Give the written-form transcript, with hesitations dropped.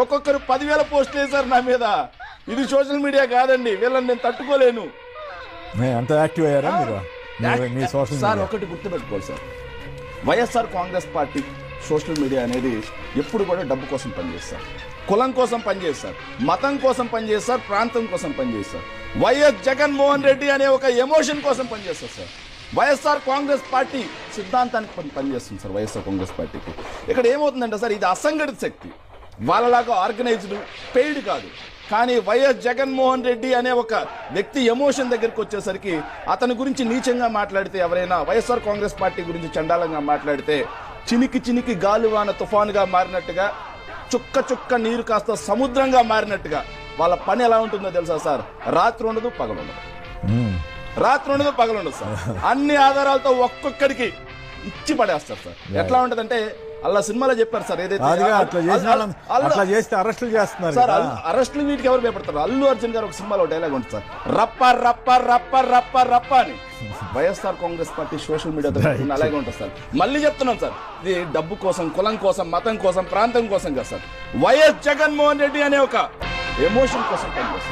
ఒక్కొక్కరు 10,000 పోస్టులు వేశారు నా మీద. ఇది సోషల్ మీడియా కాదండి, వీళ్ళని నేను తట్టుకోలేను. అంత యాక్టివ్ అయ్యారా మీరు మీ సోషల్ సార్? ఒకటి గుర్తుపెట్టుకోవాలి sir, YSR Congress party social media అనేది ఎప్పుడు కూడా డబ్బు కోసం పనిచేస్తారు, కులం కోసం పనిచేస్తారు, మతం కోసం పనిచేస్తారు, ప్రాంతం కోసం పనిచేస్తారు. వైఎస్ జగన్మోహన్ రెడ్డి అనే ఒక ఎమోషన్ కోసం పనిచేస్తారు సార్. వైఎస్ఆర్ కాంగ్రెస్ పార్టీ సిద్ధాంతానికి పనిచేస్తుంది సార్. వైఎస్ఆర్ కాంగ్రెస్ పార్టీకి ఇక్కడ ఏమవుతుందంటే సార్, ఇది అసంఘటిత శక్తి, వాళ్ళలాగా ఆర్గనైజ్డ్ పెయిడ్ కాదు. కానీ వైఎస్ జగన్మోహన్ రెడ్డి అనే ఒక వ్యక్తి ఎమోషన్ దగ్గరికి వచ్చేసరికి అతని గురించి నీచంగా మాట్లాడితే, ఎవరైనా వైఎస్ఆర్ కాంగ్రెస్ పార్టీ గురించి చండాలంగా మాట్లాడితే, చినికి చినికి గాలివాన తుఫానుగా మారినట్టుగా, చుక్క చుక్క నీరు కాస్త సముద్రంగా మారినట్టుగా వాళ్ళ పని ఎలా ఉంటుందో తెలుసా సార్? రాత్రి ఉండదు, పగలుండదు. రాత్రి ఉండదు, పగలుండదు సార్. అన్ని ఆధారాలతో ఒక్కొక్కడికి ఇచ్చి పడేస్తారు సార్. ఎట్లా ఉంటదంటే అలా సినిమాలో చెప్పారు సార్, ఏదైతే అట్లా చేస్తే అరెస్టులు చేస్తున్నారు సార్. అరెస్టులు వీటికి ఎవరు భయపడతారు? అల్లు అర్జున్ గారు ఒక సినిమాలో డైలాగ్ ఉంటుంది సార్, రప్ప రప్ప రప్ప రప్ప రప్ప అని. వైఎస్ఆర్ కాంగ్రెస్ పార్టీ సోషల్ మీడియాతో అలాగే ఉంటుంది సార్. మళ్ళీ చెప్తున్నాం సార్, ఇది డబ్బు కోసం, కులం కోసం, మతం కోసం, ప్రాంతం కోసం కాదు సార్. వైఎస్ జగన్మోహన్ రెడ్డి అనే ఒక ఎమోషన్ కోసం పనిచేస్తారు.